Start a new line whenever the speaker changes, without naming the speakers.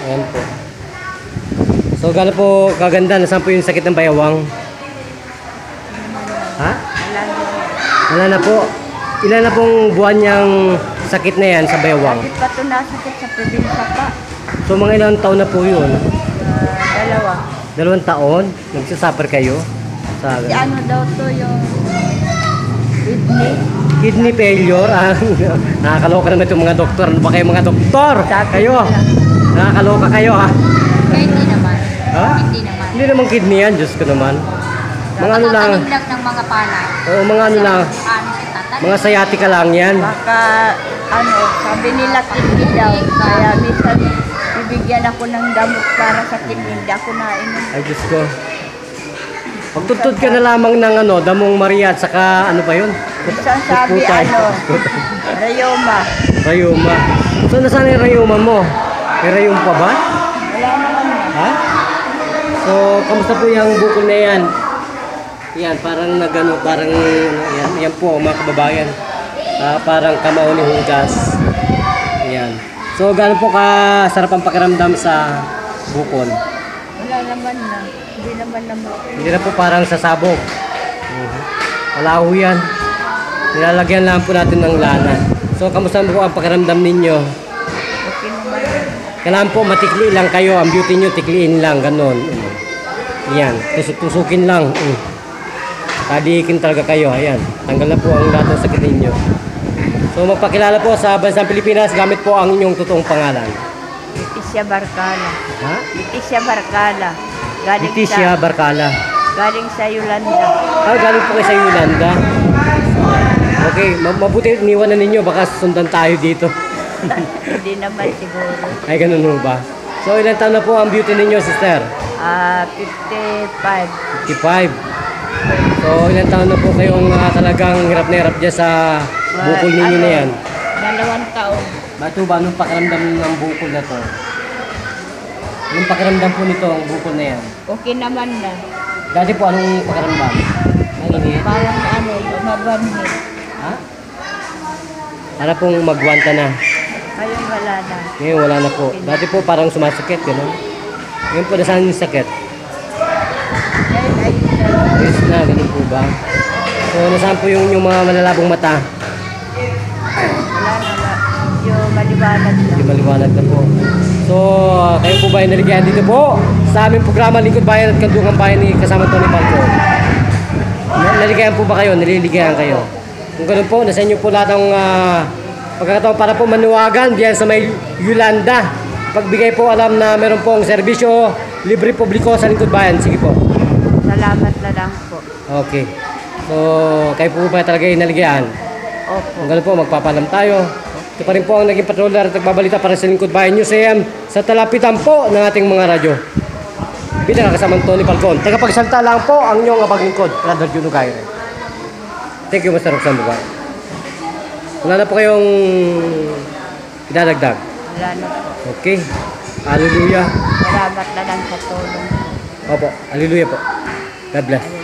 Ayan po. So, gano'n po kaganda? Nasaan po yung sakit ng bayawang? Ha? Wala na po. Ilan na pong buwan niyang sakit na yan sa bayawang?
Bakit pa ito nasakit sa probinsya pa?
So, mga ilang taon na po yun?
2.
2 taon? Nagsasuffer kayo? Sa
Ano daw to yung kidney?
kidney failure? Nakakaloka naman itong mga doktor. Ano ba kayo mga doktor? Kayo? Nakakaloka kayo ha?
Hindi naman.
Ha?
Hindi naman.
Hindi naman kidney yan. Diyos ko naman. Mga ano lang.
Nakatanim lang ng mga palay.
Oo, mga ano lang.
Ano siya tatanim?
Mga sciatica lang yan.
Baka, sabi nila kidney daw. Kaya minsan, bibigyan ako ng gamot para sa kidney. Hindi ako nainom.
Ay, Diyos ko. Pagtutod ka na lamang ng damong Maria at saka ano pa yun?
Minsan sabi, rayoma.
Rayuma. So, nasaan yung rayuma mo? May rayuma pa ba?
Wala naman na.
Ha? So, kamusta po yung bukol na yan? Yan, parang parang yan po mga kababayan. Parang kamao ni hugas. Yan. So, gano'n po kasarap ang pakiramdam sa bukol?
Wala naman na. Hindi naman naman.
Hindi na po parang sasabog. Wala ho yan. Nilalagyan lang po natin ng lana. So, kamusta po ang pakiramdam ninyo?
Okay naman.
Kailangan po matikli lang kayo. Ang beauty nyo, tikliin lang. Ganon. Yan. Tusuk-tusukin lang. Kadikin talaga kayo. Ayan. Tanggal na po ang lahat ng sakit ninyo. So, magpakilala po sa bansang Pilipinas gamit po ang inyong totoong pangalan.
Leticia Barcala.
Ha?
Leticia Barcala.
Leticia Barcala.
Galing sa Yolanda.
Galing po kayo sa Yolanda. Okay, mabuti iniwan na ninyo. Baka sundan tayo dito.
Hindi naman siguro.
Ay, ganun mo ba? So, ilan taon na po ang beauty ninyo, sister?
55.
55. So, ilan taon na po kayong talagang hirap na hirap dyan sa bukol ninyo na yan?
2 taon.
Bato ba, anong pakiramdam ng bukol na to? Anong pakiramdam po nito ang bukol na yan?
Okay naman na.
Dati po, anong pakiramdam? Mainit?
Parang mabanhid.
Ha? Para pong magwanta na.
Ngayon wala na.
Ngayon wala na po. Dati po parang sumasakit, gano'n. Ngayon po, nasaan yung sakit?
Ngayon ayun na.
Ayos na, ganun po ba? So, nasaan po yung mga malalabong mata?
Wala na. Yung maliwanag na.
Hindi maliwanag na po. So, kayo po ba ay naligyan dito po sa aming programa Lingkod Bayan at Kandungang Bayan ni kasama Tony Falco? Naligayan po ba kayo? Naliligayan kayo? Kung ganun po, nasa inyo po lahat ng pagkakataon para po manuwagan diyan sa may Yolanda. Pagbigay po alam na meron pong serbisyo libre publiko sa Lingkod Bayan. Sige po.
Salamat na lang po.
Okay. So, kayo po ba talaga ay naligayan?
Opo.
Kung ganun po, magpapalam tayo. Ito pa rin po ang naging patroller at nagbabalita para sa Lingkod Bayan News AM sa talapitan po ng ating mga radyo. Bilang kasama Tony Falcon. Tagapagsalita lang po ang inyong abaglingkod, Brother Juno Gaire. Thank you, Mr. Roxanne Bugay. Wala na po kayong idadagdag.
Wala na po.
Okay. Hallelujah.
Salamat na lang sa tulong.
Opo. Hallelujah po. God bless.